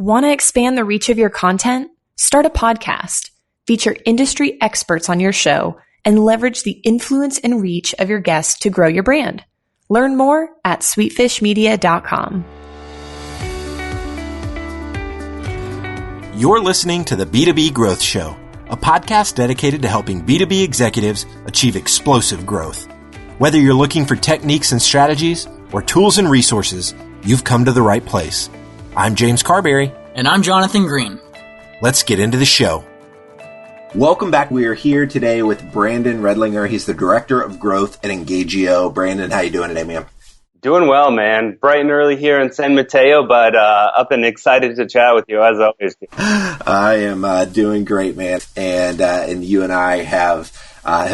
Want to expand the reach of your content? Start a podcast. Feature industry experts on your show and leverage the influence and reach of your guests to grow your brand. Learn more at sweetfishmedia.com. You're listening to the B2B Growth Show, a podcast dedicated to helping B2B executives achieve explosive growth. Whether you're looking for techniques and strategies or tools and resources, you've come to the right place. I'm James Carberry. And I'm Jonathan Green. Let's get into the show. Welcome back. We are here today with Brandon Redlinger. He's the Director of Growth at Engagio. Brandon, how you doing today, man? Doing well, man. Bright and early here in San Mateo, but up and excited to chat with you as always. I am doing great, man. And you and I have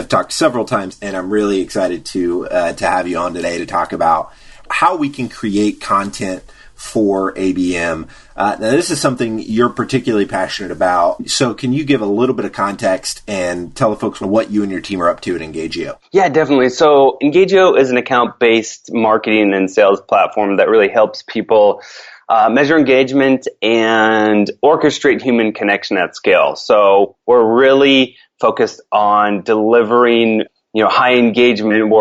talked several times, and I'm really excited to have you on today to talk about how we can create content for ABM. Now, this is something you're particularly passionate about. So can you give a little bit of context and tell the folks what you and your team are up to at Engagio? Yeah, definitely. So Engagio is an account-based marketing and sales platform that really helps people measure engagement and orchestrate human connection at scale. So we're really focused on delivering, high engagement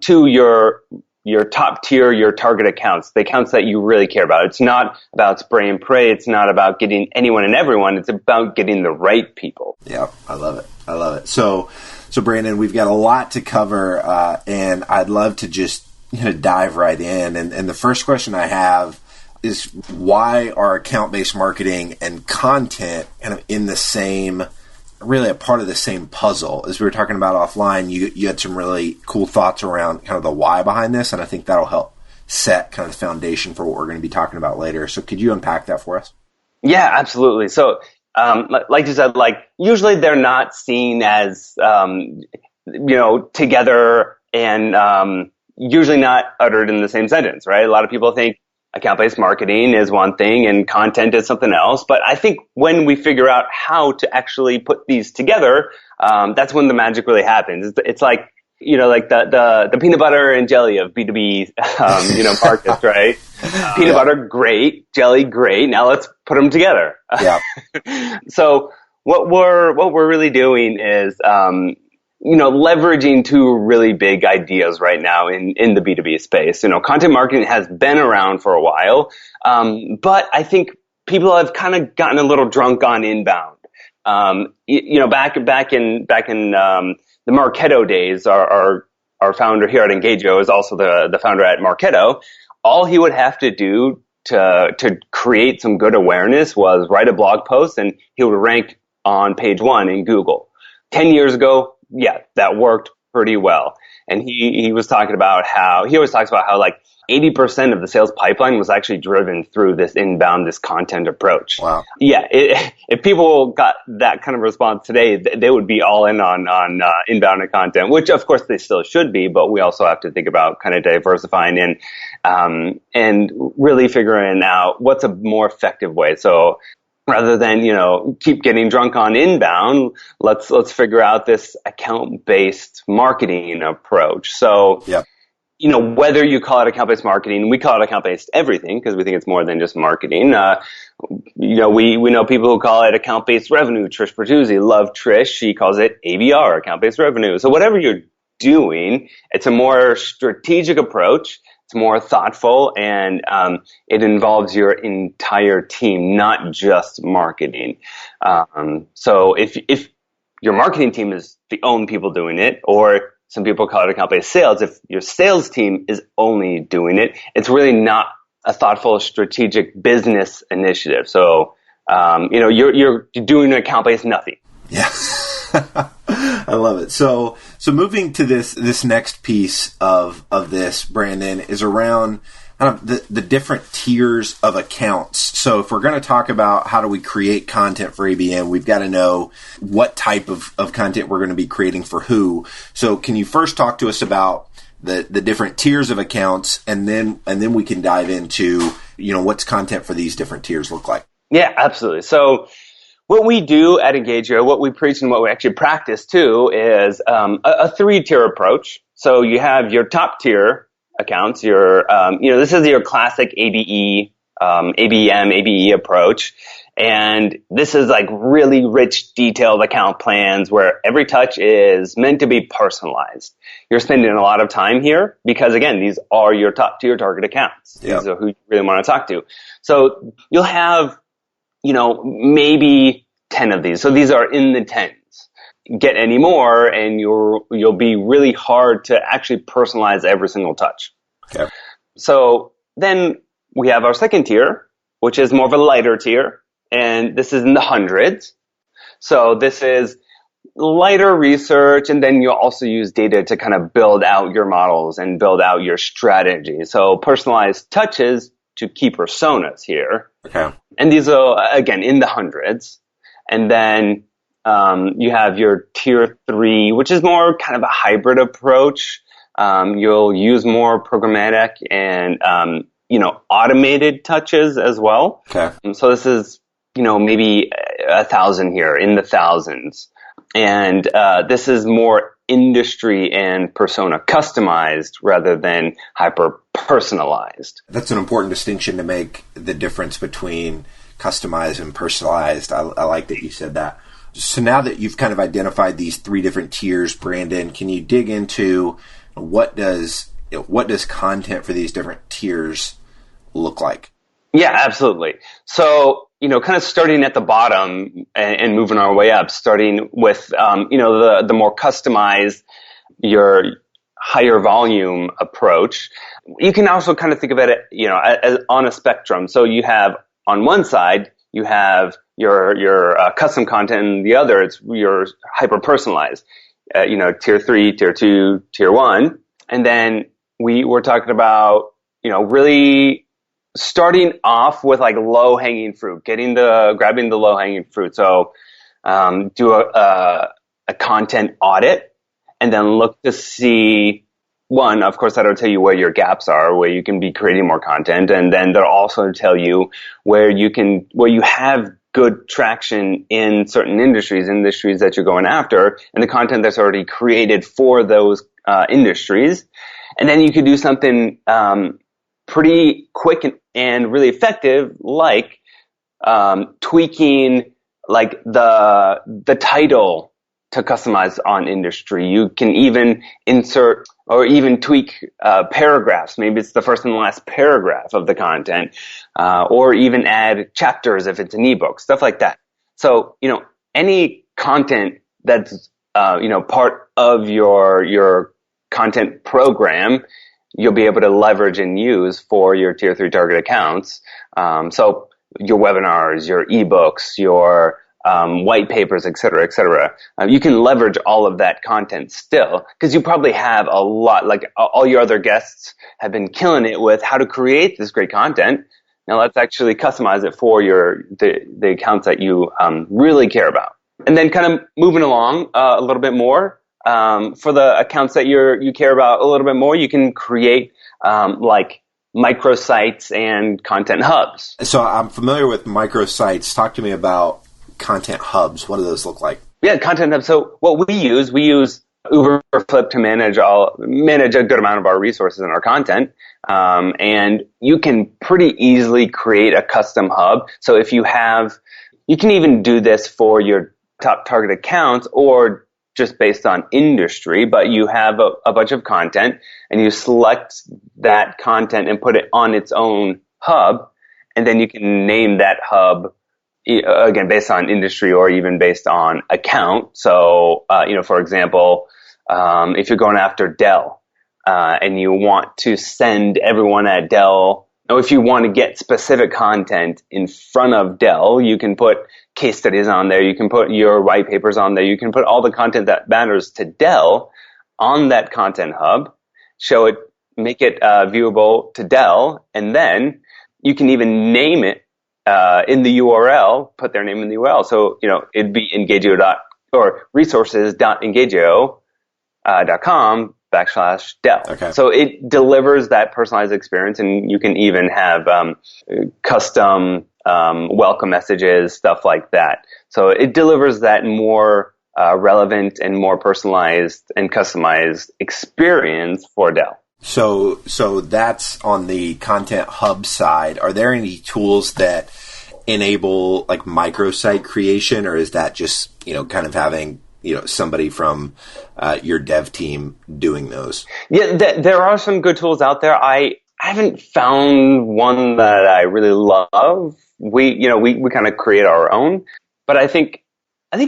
to your top tier, your target accounts, the accounts that you really care about. It's not about spray and pray. It's not about getting anyone and everyone. It's about getting the right people. Yeah, I love it. So Brandon, we've got a lot to cover, and I'd love to just dive right in. And the first question I have is, why are account-based marketing and content kind of in the same, really a part of the same puzzle? As we were talking about offline, you had some really cool thoughts around kind of the why behind this, and I think that'll help set kind of the foundation for what we're going to be talking about later. So could you unpack that for us? Yeah, absolutely. So like you said, usually they're not seen as, together and usually not uttered in the same sentence, right? A lot of people think account-based marketing is one thing and content is something else. But I think when we figure out how to actually put these together, that's when the magic really happens. It's like, the peanut butter and jelly of B2B, markets, right? Peanut butter, great. Jelly, great. Now let's put them together. Yeah. So what we're really doing is, leveraging two really big ideas right now in the B2B space. Content marketing has been around for a while, but I think people have kind of gotten a little drunk on inbound. Back in the Marketo days, our founder here at Engagio is also the founder at Marketo. All he would have to do to create some good awareness was write a blog post, and he would rank on page 1 in Google. 10 years ago, yeah, that worked pretty well. And he was talking about he always talks about how 80% of the sales pipeline was actually driven through this content approach. Wow. Yeah. If people got that kind of response today, they would be all in on inbound and content, which of course they still should be, but we also have to think about kind of diversifying and really figuring out what's a more effective way. So rather than, keep getting drunk on inbound, let's figure out this account-based marketing approach. So, yeah. Whether you call it account-based marketing, we call it account-based everything because we think it's more than just marketing. We know people who call it account-based revenue. Trish Bertuzzi, love Trish. She calls it ABR, account-based revenue. So whatever you're doing, it's a more strategic approach. It's more thoughtful, and it involves your entire team, not just marketing. So if your marketing team is the only people doing it, or some people call it account-based sales, if your sales team is only doing it, it's really not a thoughtful, strategic business initiative. So, you're doing account-based nothing. Yeah. I love it. So moving to this next piece of this, Brandon, is around kind of the different tiers of accounts. So if we're going to talk about how do we create content for ABM, we've got to know what type of content we're going to be creating for who. So can you first talk to us about the different tiers of accounts, and then we can dive into, what's content for these different tiers look like? Yeah, absolutely. So what we do at Engagio, what we preach and what we actually practice too, is a 3-tier approach. So you have your top tier accounts, this is your classic ABE ABM, ABE approach. And this is like really rich, detailed account plans where every touch is meant to be personalized. You're spending a lot of time here because, again, these are your top tier target accounts. Yep. These are who you really want to talk to. So you'll have, maybe 10 of these. So these are in the tens. Get any more and you'll be really hard to actually personalize every single touch. Okay. So then we have our second tier, which is more of a lighter tier. And this is in the hundreds. So this is lighter research, and then you'll also use data to kind of build out your models and build out your strategy. So personalized touches to key personas here. Okay. And these are, again, in the hundreds. And then you have your tier 3, which is more kind of a hybrid approach. You'll use more programmatic and, automated touches as well. Okay. So this is, maybe 1,000 here, in the thousands. And this is more industry and persona customized rather than hyper personalized. That's an important distinction to make the difference between customized and personalized. I like that you said that. So now that you've kind of identified these 3 different tiers, Brandon, can you dig into what does content for these different tiers look like? Yeah, absolutely. So, kind of starting at the bottom and moving our way up, starting with, the more customized, your higher volume approach. You can also kind of think of it, as on a spectrum. So you have on one side, you have your custom content, and the other, it's your hyper personalized, tier 3, tier 2, tier 1. And then we were talking about, really starting off with like low hanging fruit, grabbing the low hanging fruit. So, do a content audit and then look to see one, of course, that'll tell you where your gaps are, where you can be creating more content. And then they'll also tell you where you have good traction in certain industries that you're going after, and the content that's already created for those, industries. And then you could do something, pretty quick and really effective, like tweaking like the title to customize on industry. You can even insert or even tweak paragraphs. Maybe it's the first and the last paragraph of the content, or even add chapters if it's an ebook, stuff like that. So, any content that's part of your content program, you'll be able to leverage and use for your tier 3 target accounts. So your webinars, your ebooks, your white papers, et cetera, et cetera. You can leverage all of that content still, because you probably have a lot, like all your other guests have been killing it with how to create this great content. Now let's actually customize it for the accounts that you really care about. And then kind of moving along a little bit more, for the accounts that you care about a little bit more, you can create like microsites and content hubs. So I'm familiar with microsites. Talk to me about content hubs. What do those look like? Yeah, content hubs. So what we use Uber or Flip to manage a good amount of our resources and our content. And you can pretty easily create a custom hub. So if you can even do this for your top target accounts or just based on industry, but you have a bunch of content and you select that content and put it on its own hub. And then you can name that hub, again, based on industry or even based on account. So, for example, if you're going after Dell, and you want to send everyone at Dell, or if you want to get specific content in front of Dell, you can put case studies on there. You can put your white papers on there. You can put all the content that matters to Dell on that content hub, make it viewable to Dell, and then you can even name it in the URL, put their name in the URL. So, it'd be Engagio resources.engagio.com/Dell. Okay. So it delivers that personalized experience, and you can even have custom welcome messages, stuff like that. So it delivers that more relevant and more personalized and customized experience for Dell. So that's on the Content Hub side. Are there any tools that enable like microsite creation, or is that just, kind of having, somebody from your dev team doing those? Yeah, there are some good tools out there. I haven't found one that I really love. We kind of create our own, but I think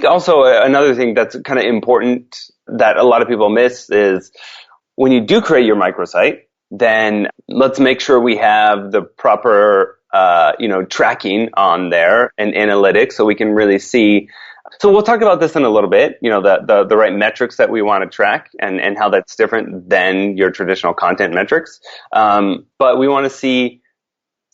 also another thing that's kind of important that a lot of people miss is when you do create your microsite, then let's make sure we have the proper, tracking on there and analytics so we can really see. So we'll talk about this in a little bit, the right metrics that we want to track and how that's different than your traditional content metrics. But we want to see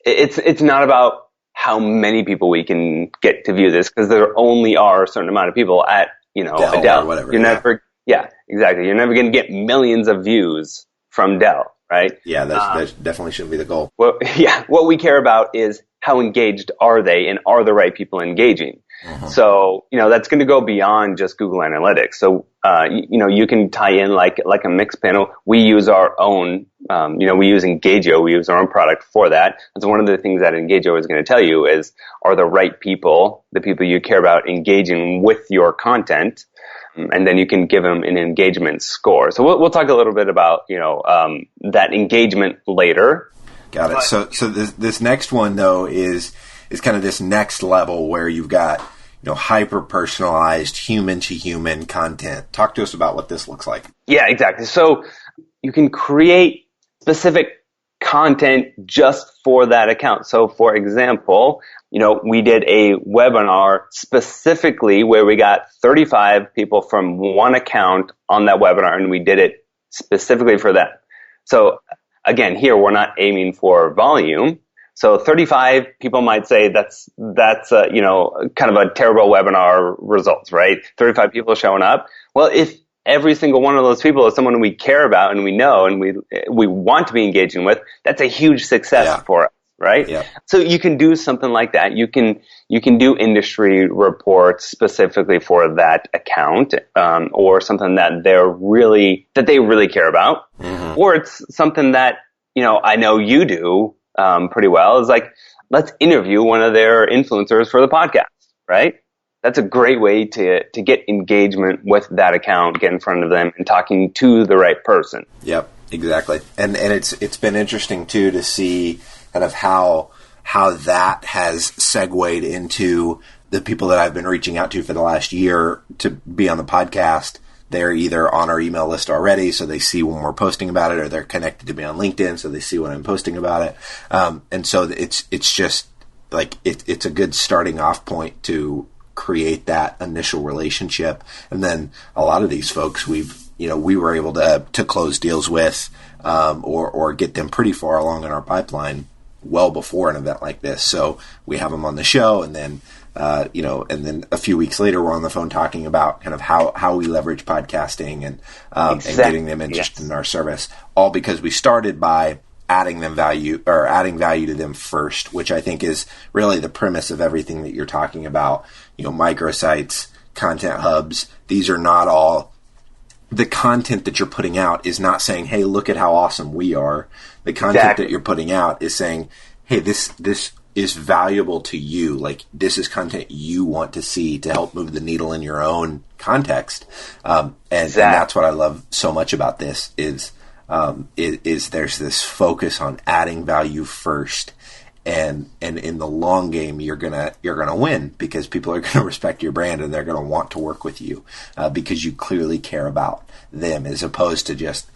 it's not about how many people we can get to view this, because there only are a certain amount of people at, Dell a Dell. or whatever. Yeah, exactly. You're never going to get millions of views from Dell, right? Yeah, that definitely shouldn't be the goal. Well, yeah, what we care about is how engaged are they, and are the right people engaging? Mm-hmm. So, that's going to go beyond just Google Analytics. So, you can tie in like a mix panel. We use our own, we use Engagio. We use our own product for that. And so one of the things that Engagio is going to tell you is, are the right people, the people you care about, engaging with your content? And then you can give them an engagement score. So we'll talk a little bit about, that engagement later. Got it. So this next one though is kind of this next level where you've got, hyper personalized human to human content. Talk to us about what this looks like. Yeah, exactly. So you can create specific content just for that account. So for example, we did a webinar specifically where we got 35 people from one account on that webinar, and we did it specifically for them. So again, here we're not aiming for volume. So 35 people might say that's kind of a terrible webinar results, right? 35 people showing up. Well, if every single one of those people is someone we care about and we know and we want to be engaging with, that's a huge success for us, right? Yeah. So you can do something like that. You can do industry reports specifically for that account, or something that they really care about, mm-hmm. or it's something that I know you do pretty well. Is like, let's interview one of their influencers for the podcast, right? That's a great way to get engagement with that account, get in front of them and talking to the right person. Yep, exactly. And it's been interesting too to see kind of how that has segued into the people that I've been reaching out to for the last year to be on the podcast. They're either on our email list already, so they see when we're posting about it, or they're connected to me on LinkedIn, so they see when I'm posting about it. And so it's just like it's a good starting off point to create that initial relationship. And then a lot of these folks we were able to close deals with, or get them pretty far along in our pipeline well before an event like this. So we have them on the show, and then and then a few weeks later, we're on the phone talking about kind of how we leverage podcasting and getting them interested in our service, all because we started by adding value to them first, which I think is really the premise of everything that you're talking about. Microsites, content hubs, these are not all the content that you're putting out is not saying, hey, look at how awesome we are. The content that you're putting out is saying, hey, this is valuable to you. Like, this is content you want to see to help move the needle in your own context. And that's what I love so much about this is there's this focus on adding value first. And in the long game, you're gonna win, because people are gonna respect your brand and they're gonna want to work with you, because you clearly care about them, as opposed to just,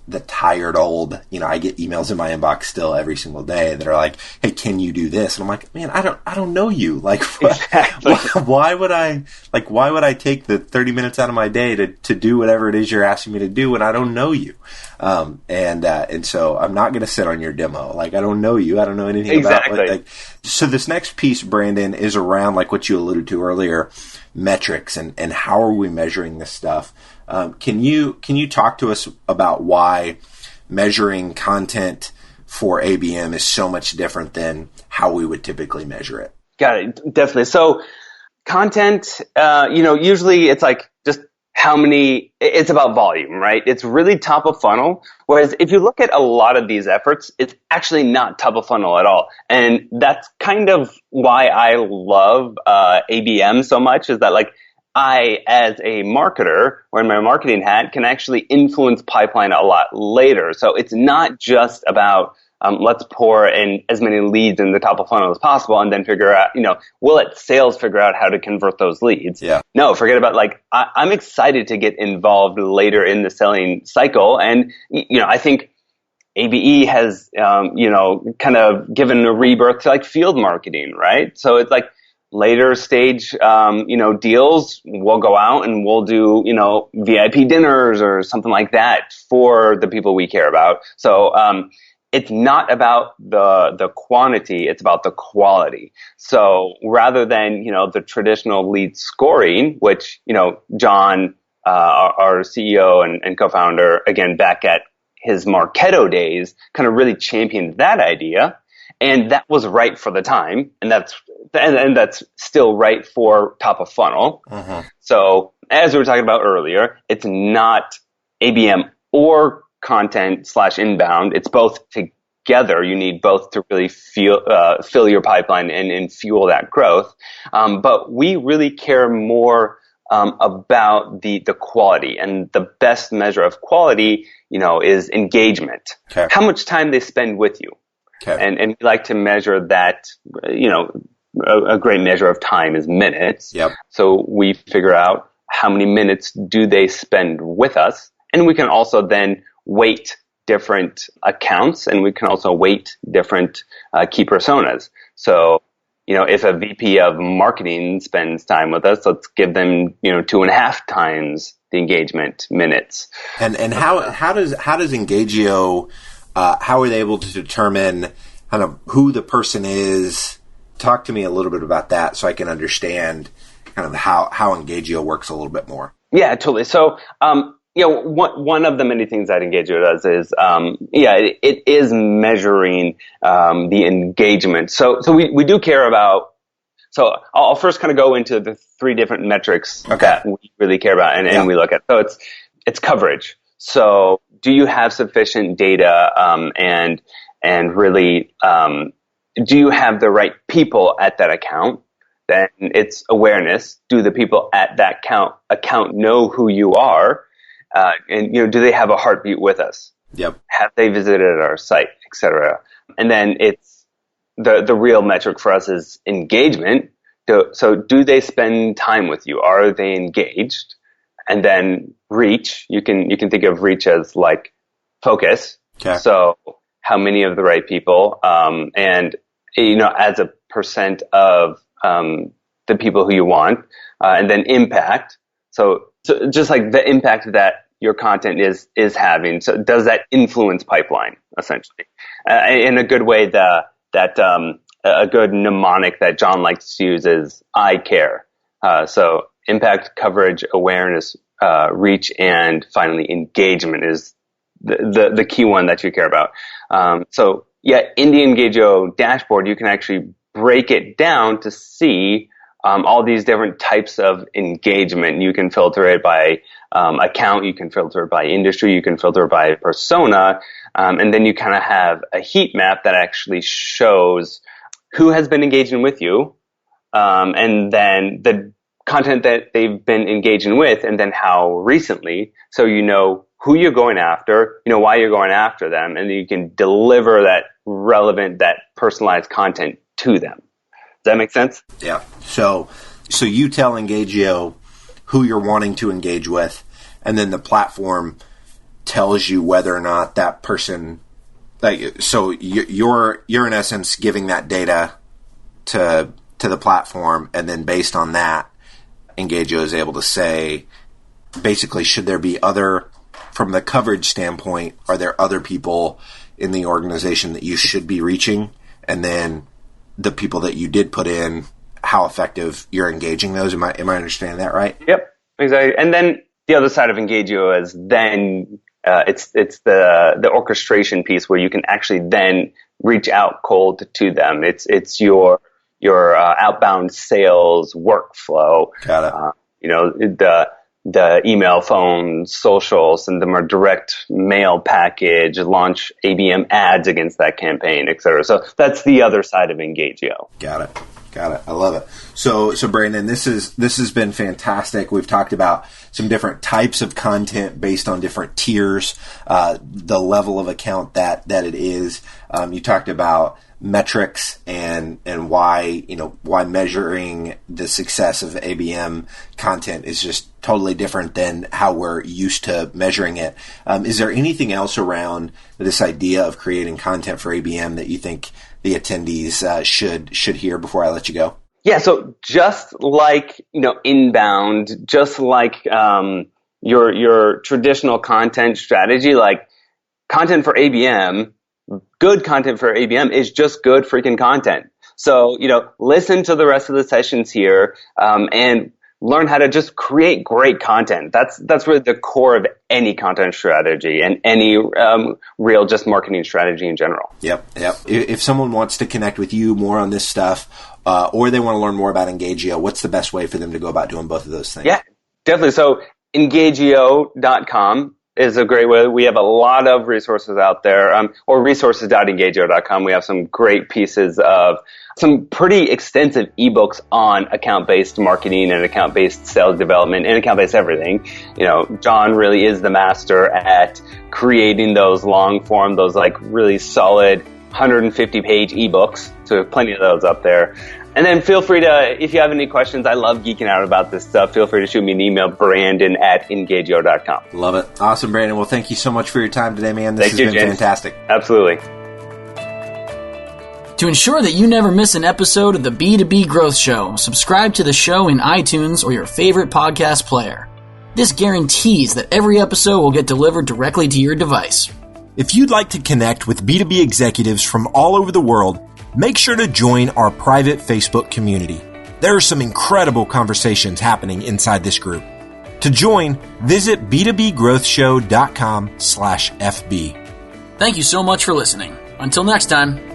the tired old, I get emails in my inbox still every single day that are like, hey, can you do this? And I'm like, man, I don't know you. Like, exactly. why would I take the 30 minutes out of my day to do whatever it is you're asking me to do when I don't know you? And so I'm not going to sit on your demo. Like, I don't know you. I don't know anything about it. So this next piece, Brandon, is around like what you alluded to earlier, metrics and how are we measuring this stuff? Can you talk to us about why measuring content for ABM is so much different than how we would typically measure it? Got it. Definitely. So content, usually it's like just it's about volume, right? It's really top of funnel. Whereas if you look at a lot of these efforts, it's actually not top of funnel at all. And that's kind of why I love ABM so much, is that like I, as a marketer, wearing my marketing hat, can actually influence pipeline a lot later. So it's not just about let's pour in as many leads in the top of funnel as possible and then figure out, we'll let sales figure out how to convert those leads. Yeah. No, forget about I'm excited to get involved later in the selling cycle. And, I think ABE has, kind of given a rebirth to like field marketing, right? So it's like later stage, deals, we'll go out and we'll do, VIP dinners or something like that for the people we care about. So, it's not about the quantity, it's about the quality. So rather than, the traditional lead scoring, which, John, our CEO and co-founder, again, back at his Marketo days, kind of really championed that idea. And that was right for the time. And that's still right for top of funnel. Mm-hmm. So as we were talking about earlier, it's not ABM or content/inbound. It's both together. You need both to really fill your pipeline and fuel that growth. But we really care more about the quality, and the best measure of quality, is engagement. Okay. How much time they spend with you. Okay. And we like to measure that, a great measure of time is minutes. Yep. So we figure out how many minutes do they spend with us, and we can also then weight different accounts, and we can also weight different key personas. So, if a VP of marketing spends time with us, let's give them, 2.5 times the engagement minutes. And how does Engagio, how are they able to determine kind of who the person is? Talk to me a little bit about that so I can understand kind of how Engagio works a little bit more. Yeah, totally. So, one of the many things that Engagio does is, it is measuring the engagement. So we do care about. So I'll first kind of go into the 3 different metrics that we really care about and we look at. So it's coverage. So do you have sufficient data and really do you have the right people at that account? Then it's awareness. Do the people at that account know who you are? And do they have a heartbeat with us? Yep. Have they visited our site, etc.? And then it's the real metric for us is engagement. So do they spend time with you? Are they engaged? And then reach. You can think of reach as like focus. Okay. So how many of the right people? And as a percent of the people who you want, and then impact. So just like the impact that your content is having. So does that influence pipeline, essentially? In a good way, a good mnemonic that John likes to use is I care. So impact, coverage, awareness, reach, and finally engagement is the key one that you care about. In the Engagio dashboard, you can actually break it down to see all these different types of engagement. You can filter it by account, you can filter it by industry, you can filter it by persona, and then you kind of have a heat map that actually shows who has been engaging with you, and then the content that they've been engaging with, and then how recently, so you know who you're going after, why you're going after them, and then you can deliver that relevant, that personalized content to them. Does that make sense? Yeah. So you tell Engagio who you're wanting to engage with, and then the platform tells you whether or not that person. So you're in essence giving that data to the platform, and then based on that, Engagio is able to say, basically, should there be other, from the coverage standpoint, are there other people in the organization that you should be reaching, and then the people that you did put in, how effective you're engaging those. Am I understanding that right? Yep, exactly. And then the other side of Engagio is then it's the orchestration piece where you can actually then reach out cold to them. It's your outbound sales workflow. Got it. the email, phone, social, send them a direct mail package, launch ABM ads against that campaign, et cetera. So that's the other side of Engagio. Got it. I love it. So Brandon, this has been fantastic. We've talked about some different types of content based on different tiers, the level of account that it is. You talked about metrics and why measuring the success of ABM content is just totally different than how we're used to measuring it. Is there anything else around this idea of creating content for ABM that you think the attendees should hear before I let you go? Yeah, so just like inbound, just like your traditional content strategy, like content for ABM, good content for ABM is just good freaking content. So listen to the rest of the sessions here and learn how to just create great content. That's really the core of any content strategy and any real just marketing strategy in general. Yep. If someone wants to connect with you more on this stuff, or they want to learn more about Engagio, what's the best way for them to go about doing both of those things? Yeah, definitely. So Engagio.com is a great way. We have a lot of resources out there, or resources.engagio.com. We have some great pieces of some pretty extensive ebooks on account-based marketing and account-based sales development and account-based everything. John really is the master at creating those long form, those like really solid 150-page ebooks. So plenty of those up there. And then feel free to, if you have any questions, I love geeking out about this stuff, feel free to shoot me an email, brandon@engagio.com. Love it. Awesome, Brandon. Well, thank you so much for your time today, man. This has been fantastic. Absolutely. To ensure that you never miss an episode of the B2B Growth Show, subscribe to the show in iTunes or your favorite podcast player. This guarantees that every episode will get delivered directly to your device. If you'd like to connect with B2B executives from all over the world, make sure to join our private Facebook community. There are some incredible conversations happening inside this group. To join, visit b2bgrowthshow.com/FB. Thank you so much for listening. Until next time.